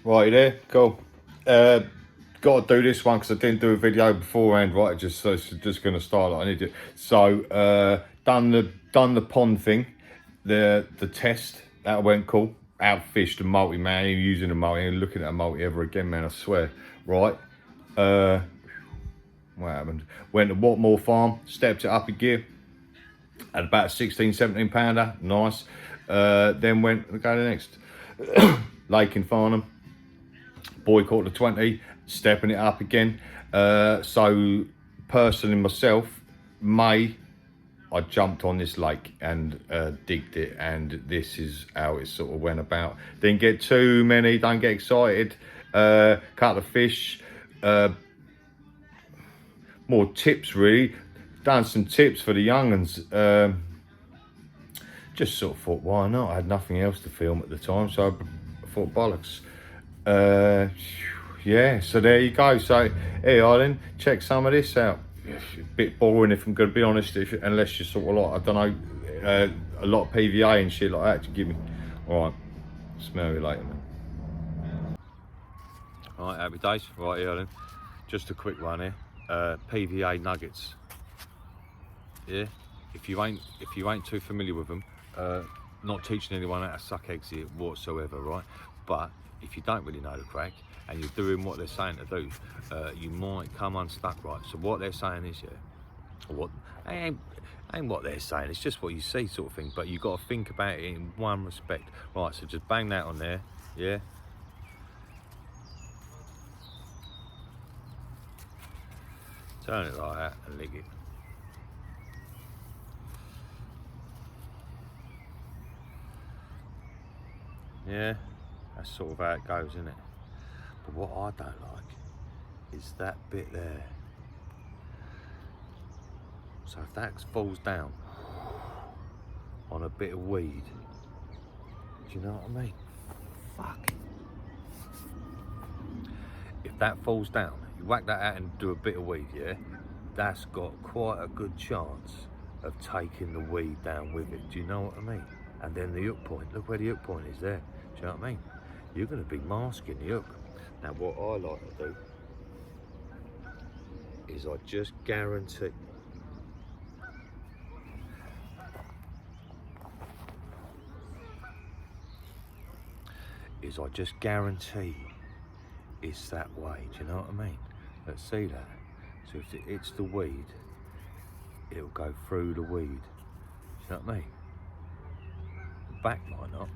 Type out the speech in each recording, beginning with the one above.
Right there, cool. Got to do this one because I didn't do a video beforehand, right? So it's just going to start like I need to. So done the pond thing, the test that went cool. Outfished a multi, man. Using a multi and looking at a multi ever again, man. I swear. Right. What happened? Went to Watmore Farm, stepped it up a gear. At about 16, 17 pounder, nice. Then went to go to the next Lake in Farnham. Boy caught the 20, stepping it up again. So personally myself, May, I jumped on this lake and digged it, and this is how it sort of went about. Didn't get too many, don't get excited. Cut the fish, more tips really. Done some tips for the young'uns. Just sort of thought, why not? I had nothing else to film at the time, so I thought bollocks. Yeah, so there you go. So here, Arlen, check some of this out. A bit boring if I'm going to be honest, unless you're sort of like, I don't know, a lot of PVA and shit like that to give me. All right, smell you later, man. All right, happy days. Right here, then. Just a quick one here. PVA nuggets. Yeah, if you ain't too familiar with them, not teaching anyone how to suck eggs here whatsoever, right? But if you don't really know the crack and you're doing what they're saying to do, you might come unstuck, right? So what they're saying is, yeah, what ain't what they're saying, it's just what you see sort of thing, but you got to think about it in one respect. Right, so just bang that on there, yeah? Turn it like that and lick it. Yeah, that's sort of how it goes, isn't it? But what I don't like is that bit there. So if that falls down on a bit of weed, do you know what I mean? Fuck. If that falls down, you whack that out and do a bit of weed, yeah? That's got quite a good chance of taking the weed down with it. Do you know what I mean? And then the hook point, look where the hook point is there. Do you know what I mean? You're going to be masking the hook. Now what I like to do is I just guarantee it's that way. Do you know what I mean? Let's see that. So if it's the weed, it'll go through the weed. Do you know what I mean? The back might not.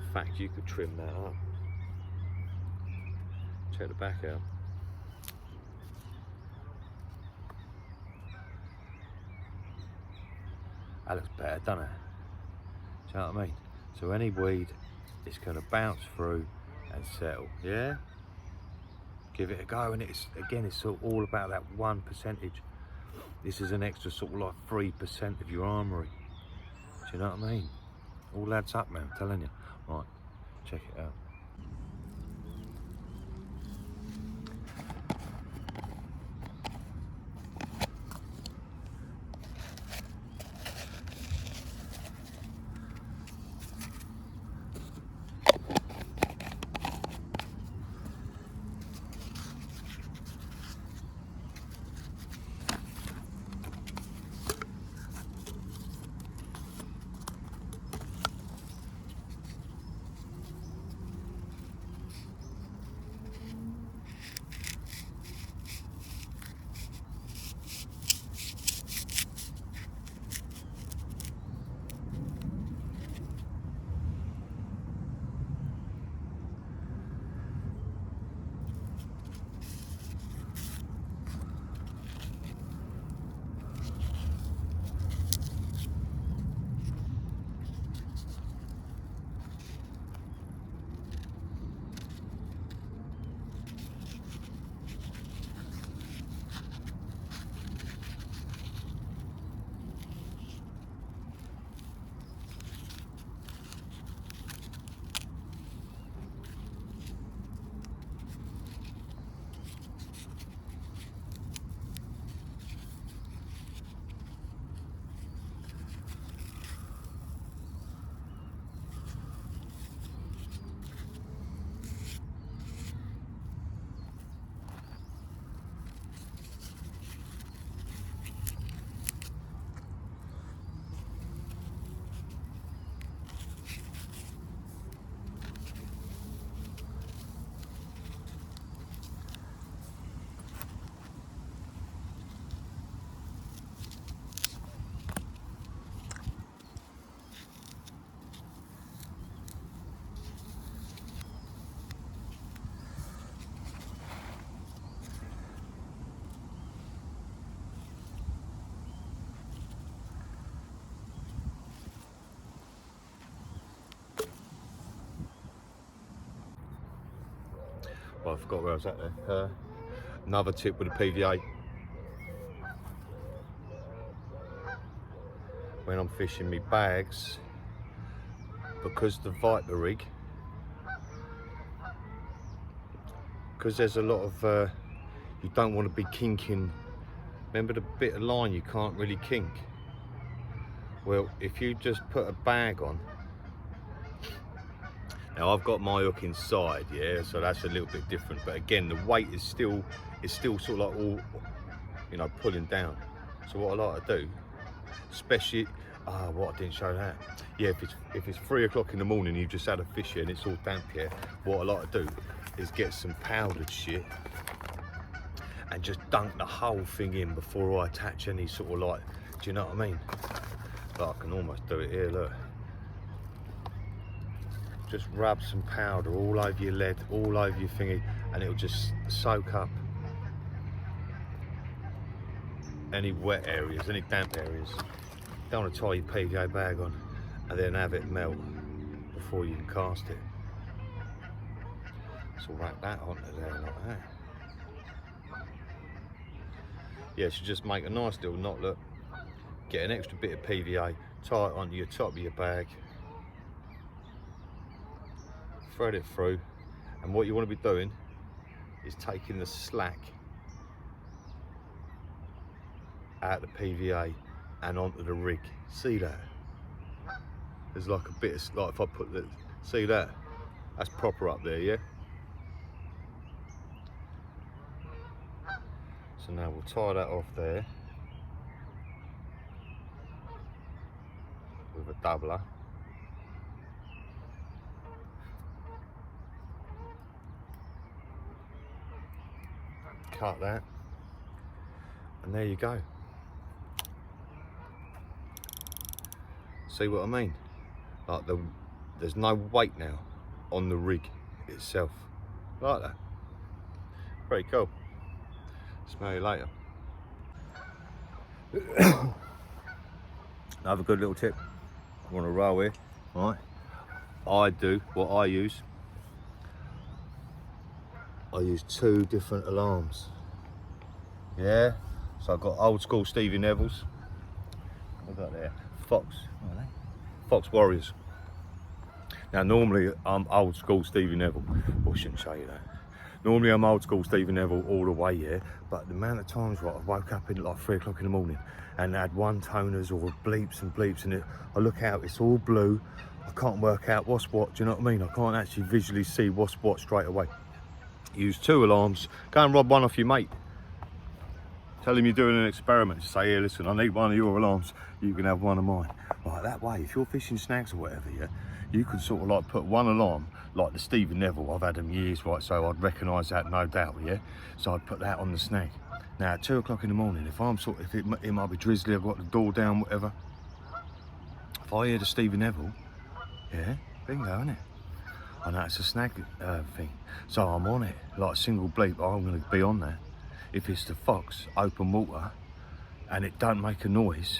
In fact, you could trim that up. Check the back out. That looks better, doesn't it? Do you know what I mean? So any weed, it's going to bounce through and settle, yeah? Give it a go, and it's sort of all about that 1%. This is an extra sort of like 3% of your armoury. Do you know what I mean? All adds up, man, I'm telling you. Right, check it out. Well, I forgot where I was at there. Another tip with the PVA. When I'm fishing me bags, because the Viper rig, because there's a lot of, you don't want to be kinking. Remember the bit of line you can't really kink? Well, if you just put a bag on, now I've got my hook inside, yeah, so that's a little bit different. But again, the weight is still sort of like all, you know, pulling down. So what I like to do, especially, what I didn't show that. Yeah, if it's 3 o'clock in the morning, you've just had a fish here and it's all damp here. What I like to do is get some powdered shit and just dunk the whole thing in before I attach any sort of like, do you know what I mean? But I can almost do it here, look. Just rub some powder all over your lead, all over your thingy, and it'll just soak up any wet areas, any damp areas. Don't want to tie your PVA bag on and then have it melt before you can cast it. So wrap that onto there like that. Yeah, so just make a nice little knot, look. Get an extra bit of PVA, tie it onto your top of your bag, thread it through, and what you want to be doing is taking the slack out of the PVA and onto the rig. See that? There's like a bit of, like if I put the, see that? That's proper up there, yeah? So now we'll tie that off there with a doubler. Cut that, and there you go. See what I mean? Like there's no weight now on the rig itself. Like that. Pretty cool. Smell you later. Another good little tip. You want to roll here, right? I do what I use 2 different alarms. Yeah. So I've got old school Stevie Neville's. What have I got there? Fox. What are they? Fox Warriors. Now normally I'm old school Stevie Neville. Well, I shouldn't show you that. Normally I'm old school Stevie Neville all the way, yeah. But the amount of times, right, I woke up in like 3 o'clock in the morning and had one toners or bleeps and bleeps, and I look out, it's all blue. I can't work out what's what. Do you know what I mean? I can't actually visually see what's what straight away. Use 2 alarms. Go and rob one off your mate. Tell him you're doing an experiment. Just say, here, listen, I need one of your alarms. You can have one of mine. Right, that way, if you're fishing snags or whatever, yeah, you can sort of like put one alarm, like the Stevie Neville. I've had them years, right, so I'd recognise that, no doubt, yeah. So I'd put that on the snag. Now, at 2 o'clock in the morning, if I'm sort of, if it might be drizzly, I've got the door down, whatever. If I hear the Stevie Neville, yeah, bingo, innit? I know it's a snag thing. So I'm on it, like a single bleep, I'm going to be on there. If it's the fox, open water, and it don't make a noise,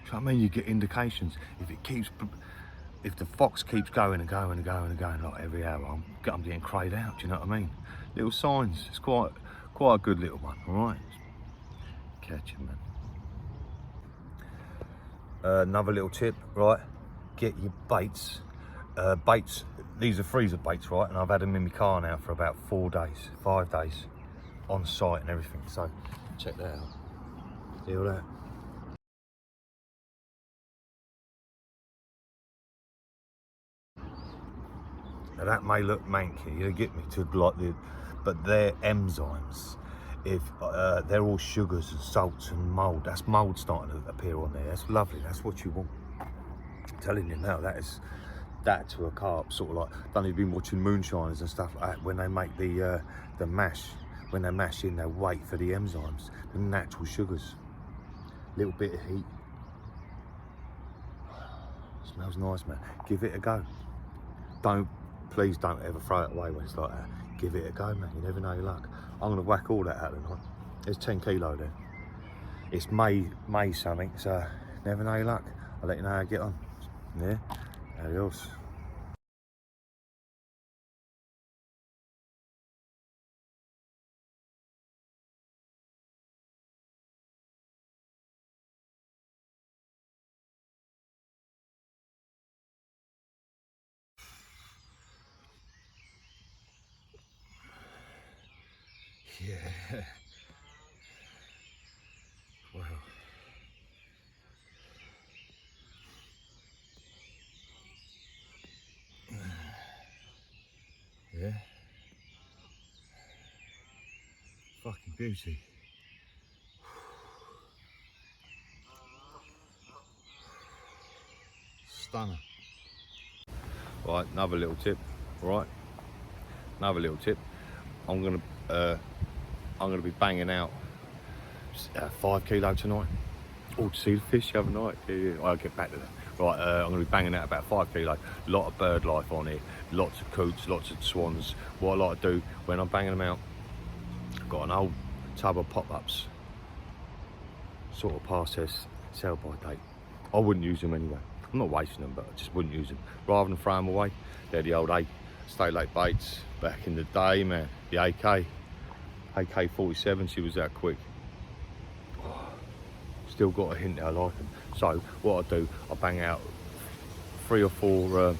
do you know what I mean? You get indications. If the fox keeps going and going and going and going, like every hour, I'm getting crayed out, do you know what I mean? Little signs, it's quite a good little one, all right? Catch him, man. Another little tip, right? Get your baits. Baits, these are freezer baits, right? And I've had them in my car now for about 4 days, 5 days. On site and everything, so check that out. See all that? Now that may look manky, you get me, to like but they're enzymes. If they're all sugars and salts and mould, that's mould starting to appear on there. That's lovely. That's what you want. I'm telling you now, that to a carp, sort of like, done you've been watching moonshiners and stuff like that when they make the mash. When they mash in, they wait for the enzymes, the natural sugars. Little bit of heat. Smells nice, man. Give it a go. Please don't ever throw it away when it's like that. Give it a go, man. You never know your luck. I'm gonna whack all that out tonight. There's 10 kilo there. It's May something, so never know your luck. I'll let you know how I get on. Yeah, adios. Yeah. Wow. Yeah. Fucking beauty. Stunner. Right, another little tip. Right, another little tip. I'm gonna be banging out 5 kilo tonight. Oh, to see the fish the other night. Yeah. I'll get back to that. Right, I'm gonna be banging out about 5 kilo. A lot of bird life on it. Lots of coots, lots of swans. What I like to do when I'm banging them out, I've got an old tub of pop-ups. Sort of past their sell by date. I wouldn't use them anyway. I'm not wasting them, but I just wouldn't use them. Rather than throw them away, they're the old Stay Late baits back in the day, man. The AK-47, she was that quick. Still got a hint that I like them. So what I do, I bang out 3 or 4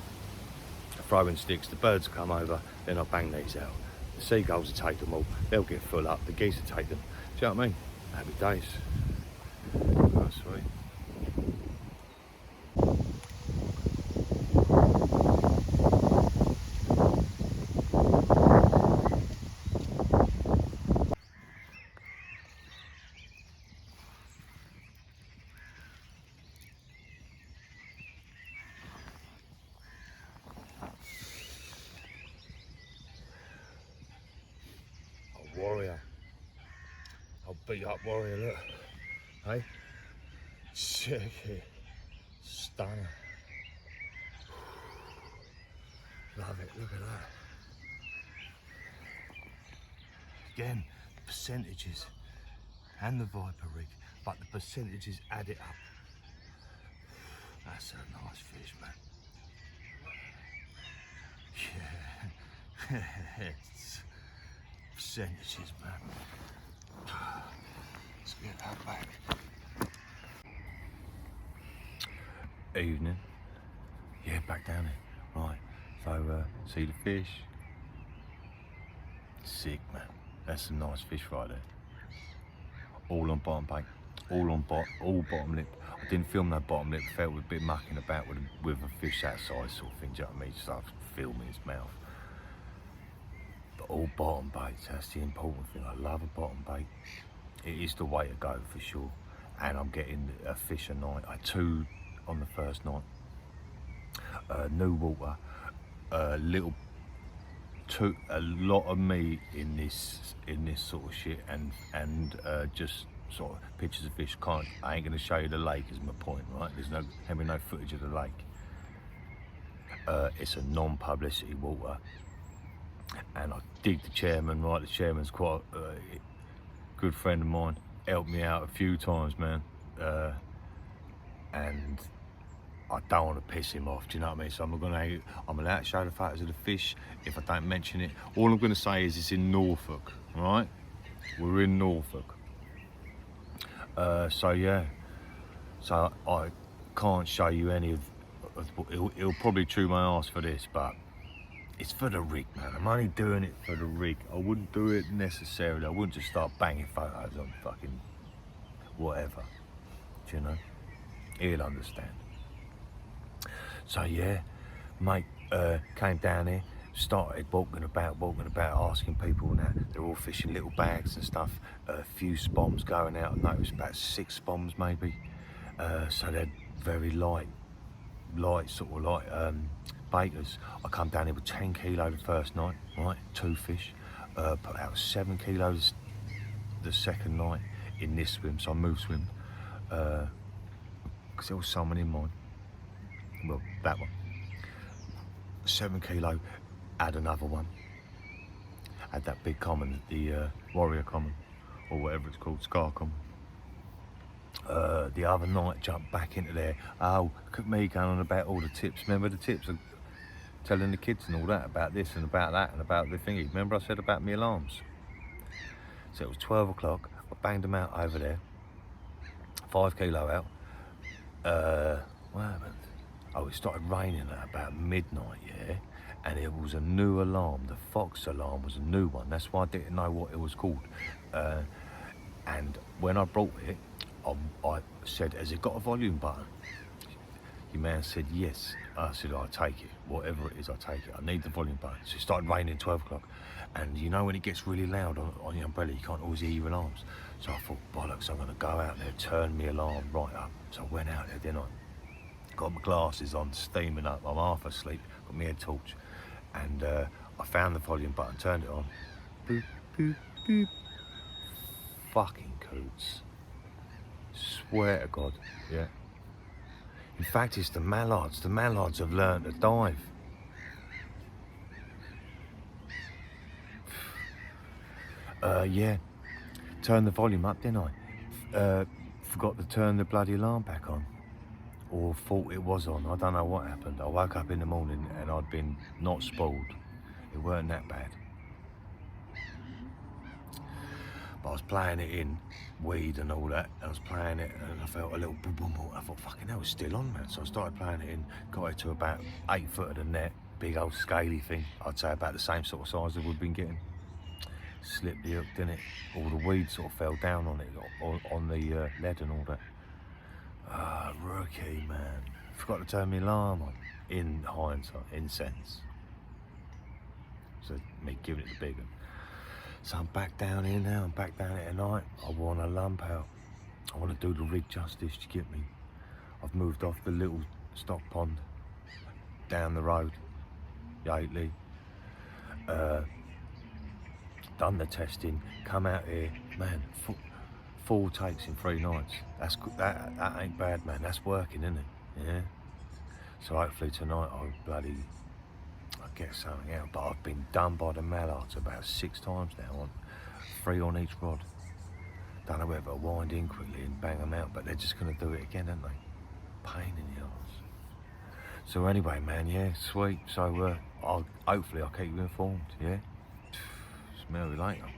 throwing sticks. The birds come over, then I bang these out. The seagulls will take them all. They'll get full up. The geese will take them. Do you know what I mean? Happy days. Oh, sweet. Warrior. I'll beat up warrior, look. Hey? Check it. Stunner. Love it, look at that. Again, percentages and the Viper rig, but the percentages add it up. That's a nice fish, man. Yeah. Percentages, man. Let's get that back. Evening. Yeah, back down here. Right. So, see the fish. Sick, man. That's some nice fish right there. All on bottom bait. All bottom lip. I didn't film that bottom lip. Felt a bit mucking about with a fish that size, sort of thing. Do you know what I mean? Start filming his mouth. But all bottom baits. That's the important thing. I love a bottom bait. It is the way to go for sure. And I'm getting a fish a night. I had 2 on the first night. New water. A lot of meat in this sort of shit, and just sort of pictures of fish. I ain't gonna show you the lake, is my point, right? There's no footage of the lake. It's a non-publicity water, and I dig the chairman, right? The chairman's quite a good friend of mine. Helped me out a few times, man, and I don't want to piss him off, do you know what I mean? So I'm allowed to show the photos of the fish if I don't mention it. All I'm going to say is it's in Norfolk, all right? We're in Norfolk. So yeah, so I can't show you any of he'll probably chew my ass for this, but it's for the rig, man. I'm only doing it for the rig. I wouldn't do it necessarily. I wouldn't just start banging photos on fucking whatever, do you know? He'll understand. So yeah, mate came down here, started walking about, asking people and that. They're all fishing little bags and stuff. A few spoms going out. I noticed about 6 spoms maybe. So they're very light sort of like baiters. I come down here with 10 kilo the first night, right? 2 fish. Put out 7 kilos the second night in this swim. So I moved swim because there was someone in mine. Well, that one. 7 kilo, add another one. Add that big common, the warrior common, or whatever it's called, scar common. The other night, jumped back into there. Oh, look at me going on about all the tips. Remember the tips? Of telling the kids and all that about this and about that and about the thingy. Remember I said about me alarms? So it was 12 o'clock. I banged them out over there. 5 kilo out. What happened? Oh, it started raining at about midnight, yeah? and it was a new alarm. The Fox alarm was a new one. That's why I didn't know what it was called. And when I brought it, I said, has it got a volume button? Your man said yes. I said, I'll take it. Whatever it is, I'll take it. I need the volume button. So it started raining 12 o'clock. And you know when it gets really loud on the umbrella, you can't always hear your alarms. So I thought, bollocks, I'm gonna go out there, turn my alarm right up. So I went out there, didn't I? Got my glasses on, steaming up. I'm half asleep, got my head torch. And I found the volume button, turned it on. Boop, boop, boop. Fucking coots. Swear to God, yeah. In fact, it's the mallards. The mallards have learned to dive. Yeah. Turned the volume up, didn't I? Forgot to turn the bloody alarm back on. Or thought it was on. I don't know what happened. I woke up in the morning and I'd been not spoiled. It weren't that bad. But I was playing it in, weed and all that. I was playing it and I felt a little boom, boom, boom. I thought, fucking hell, it's still on, man. So I started playing it in, got it to about 8 foot of the net, big old scaly thing. I'd say about the same sort of size that we've been getting. Slipped the hook, didn't it? All the weed sort of fell down on it, on the lead and all that. Ah, rookie, man. Forgot to turn my alarm on, in hindsight, in sense. So me giving it the big one. So I'm back down here now, I'm back down here tonight. I want a lump out. I want to do the rig justice, you get me? I've moved off the little stock pond, down the road, Yateley. Done the testing, come out here, man, 4 takes in 3 nights. That ain't bad, man, that's working, isn't it? Yeah. So hopefully tonight I'll get something out, but I've been done by the mallards about 6 times now, 3 on each rod. Don't know whether to wind in quickly and bang them out, but they're just going to do it again, aren't they? Pain in the arse. So anyway, man, yeah, sweet. So hopefully I'll keep you informed, yeah? Smell you later.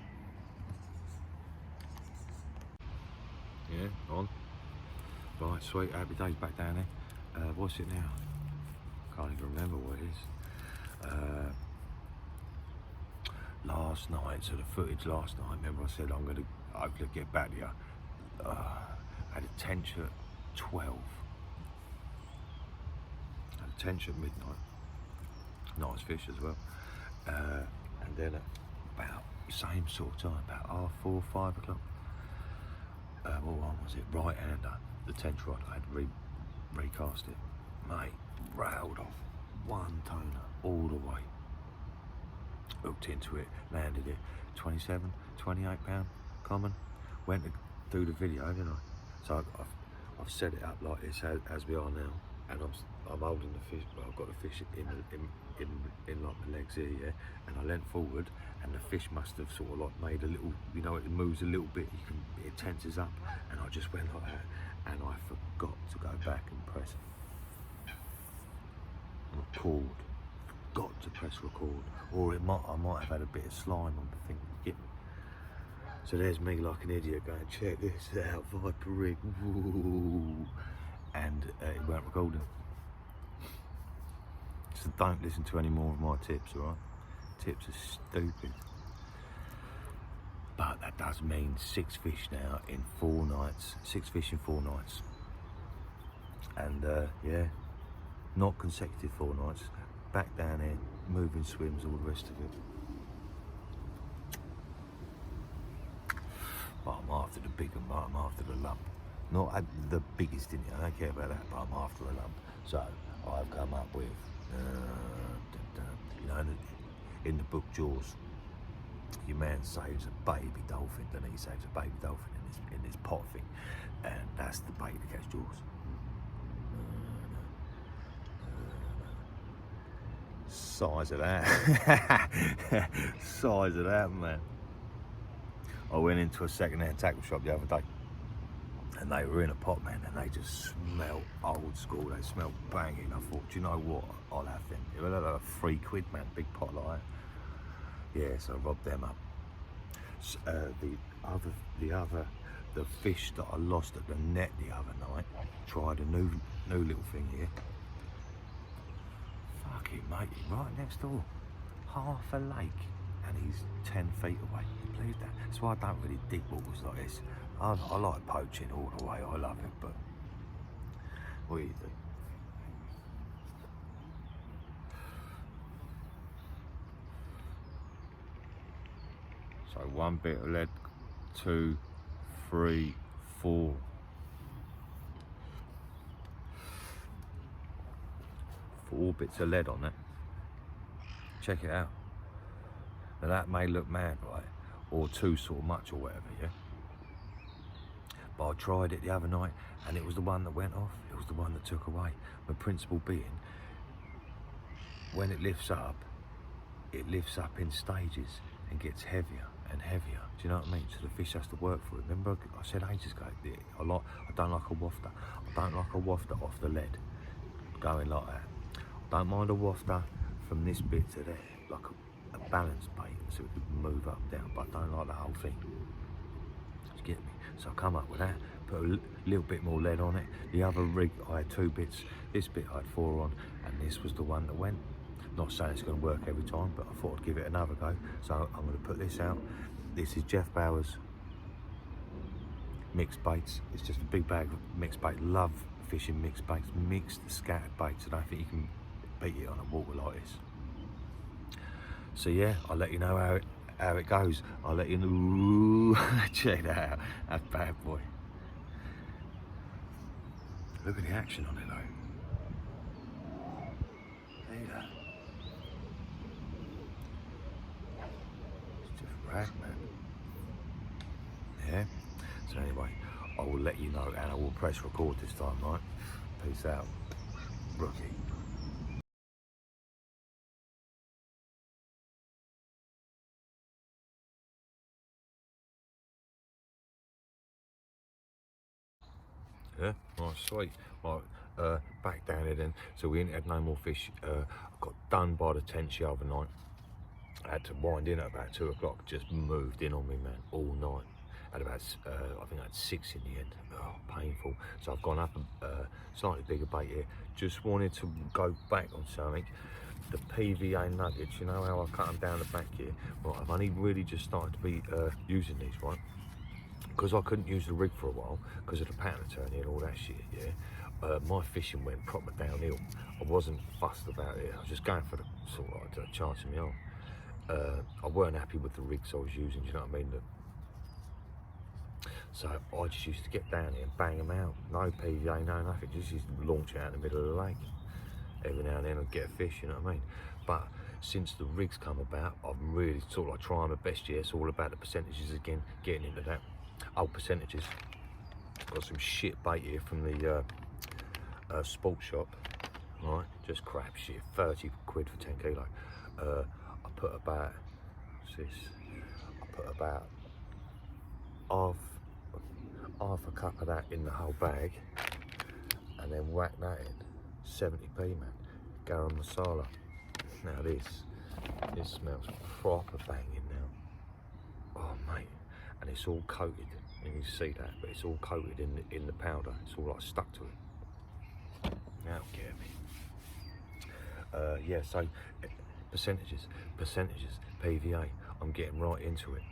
Yeah, on. Right, sweet, happy days back down there. What's it now? Can't even remember what it is. Last night, so the footage last night, remember I said I'm going to hopefully get back to you. I had a tench at 12. Had a tench at midnight. Nice fish as well. And then at about same sort of time, about 4:30, 5 o'clock. What one was it? Right hander, the tench rod. I had recast it. Mate, railed off. 1 toner all the way. Hooked into it, landed it. 27, 28 pound common. Went to do the video, didn't I? So I've set it up like this as we are now, and I'm holding the fish. I've got the fish in like my legs here, yeah. And I leant forward, and the fish must have sort of like made a little, you know, it moves a little bit. It tenses up, and I just went like that, and I forgot to go back and press record. Got to press record, or I might have had a bit of slime on the thing. Get me? So there's me like an idiot going, check this out, Viper rig, woo, and it weren't recording. So don't listen to any more of my tips, alright? Tips are stupid. But that does mean 6 fish now in 4 nights. 6 fish in 4 nights. And yeah, not consecutive 4 nights. Back down here, moving swims, all the rest of it. But I'm after the big one, but I'm after the lump. Not the biggest, didn't you? I don't care about that, but I'm after a lump. So I've come up with, you know, in the book Jaws, your man saves a baby dolphin, then he saves a baby dolphin in this pot thing, and that's the bait to catch Jaws. Size of that. Size of that, man. I went into a second-hand tackle shop the other day, and they were in a pot, man, and they just smell old school. They smell banging. I thought, do you know what? I'll have them. It was like £3, man, big pot like that. Yeah, so I robbed them up. The fish that I lost at the net the other night, tried a new little thing here. Fucking mate, right next door. Half a lake, and he's 10 feet away. You believe that? That's why I don't really dig waters like this. I like poaching all the way. I love it, but what do you do? So 1 bit of lead, 2, 3, 4. 4 bits of lead on it. Check it out. Now that may look mad, right? Or too sort of much or whatever, yeah? But I tried it the other night and it was the one that went off. It was the one that took away. The principle being, when it lifts up in stages and gets heavier and heavier. Do you know what I mean? So the fish has to work for it. Remember I said ages ago, I don't like a wafter. I don't like a wafter off the lead, going like that. I don't mind a wafter from this bit to there, like a balance bait, so it can move up, down, but I don't like the whole thing. Do you get me? So I come up with that, put a little bit more lead on it. The other rig, I had 2 bits. This bit I had 4 on, and this was the one that went. Not saying it's going to work every time, but I thought I'd give it another go. So I'm going to put this out. This is Jeff Bauer's mixed baits. It's just a big bag of mixed bait. Love fishing mixed baits, mixed scattered baits. I don't think you can beat it on a water like this. So yeah, I'll let you know how it goes. I'll let you know. Check that out. That's bad boy. Look at the action on it though. See that? It's just rag, man. Yeah. So anyway, I will let you know, and I will press record this time, right? Peace out, rookie. Yeah, right, sweet. Right, back down here then. So we ain't had no more fish. I got done by the tents the other night. I had to wind in at about 2 o'clock. Just moved in on me, man, all night. At about, I think I had 6 in the end. Oh, painful. So I've gone up a slightly bigger bait here. Just wanted to go back on something. The PVA nuggets, you know how I cut them down the back here? Well, I've only really just started to be using these, right? Because I couldn't use the rig for a while because of the pattern attorney and all that shit, yeah. My fishing went proper downhill. I wasn't fussed about it. I was just going for the sort of like chancing me on. I weren't happy with the rigs I was using, do you know what I mean? So I just used to get down here and bang them out. No PVA, no nothing. Just used to launch it out in the middle of the lake. Every now and then I'd get a fish, you know what I mean? But since the rigs come about, I'm really sort of like trying my best, yeah. It's all about the percentages again, getting into that. Oh, percentages. Got some shit bait here from the sports shop, right? Just crap shit, 30 quid for 10 kilo. I put about, what's this? I put about half a cup of that in the whole bag, and then whack that in. 70p, man. Garam masala. Now this smells proper banging now. Oh mate, and it's all coated. And you see that, but it's all coated in the powder. It's all like stuck to it. Now get me. Yeah, so percentages, PVA. I'm getting right into it.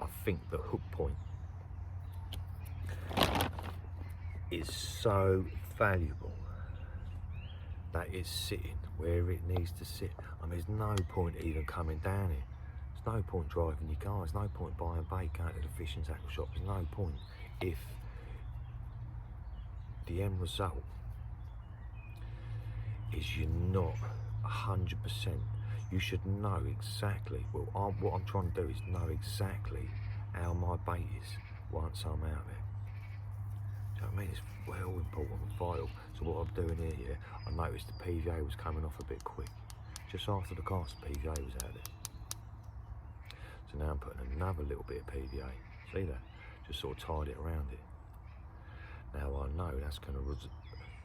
I think the hook point is so valuable that it's sitting where it needs to sit. I mean, there's no point even coming down here. There's no point driving your car. There's no point buying bait, going to the fishing tackle shop. There's no point if the end result is you're not 100%. You should know exactly, well, what I'm trying to do is know exactly how my bait is once I'm out there. Do you know what I mean? It's well important and vital. So what I'm doing here, yeah, I noticed the PVA was coming off a bit quick. Just after the cast, the PVA was out there. So now I'm putting another little bit of PVA. See that? Just sort of tied it around it. Now I know that's going to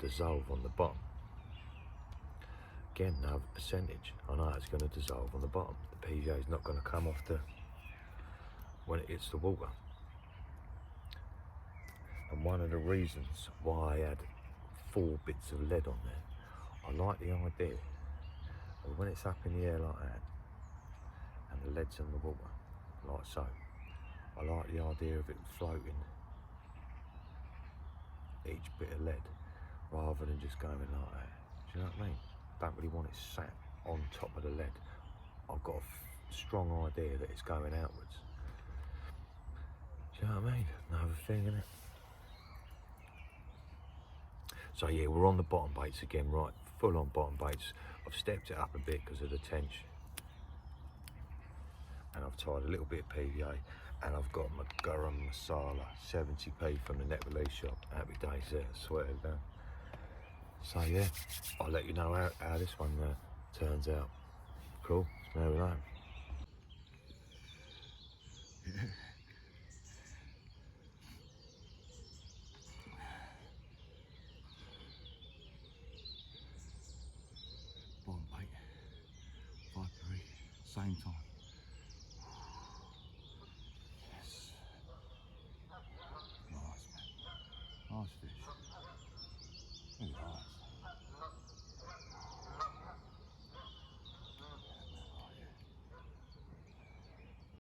dissolve on the bottom. Again, another percentage. I know it's going to dissolve on the bottom. The PVA is not going to come off when it hits the water. And one of the reasons why I had 4 bits of lead on there, I like the idea But when it's up in the air like that, and the lead's on the water, like so, I like the idea of it floating, each bit of lead, rather than just going like that. Do you know what I mean? Don't really want it sat on top of the lead. I've got a strong idea that it's going outwards. Do you know what I mean? Another thing, innit? So yeah, we're on the bottom baits again, right? Full on bottom baits. I've stepped it up a bit because of the tension. And I've tied a little bit of PVA, and I've got my garam masala, 70p from the net release shop. Happy days there, swear to God. So yeah, I'll let you know how this one turns out. Cool, there we go. Bottom bait, vipery, same time. Yes. Nice, man. Nice fish. Look at that.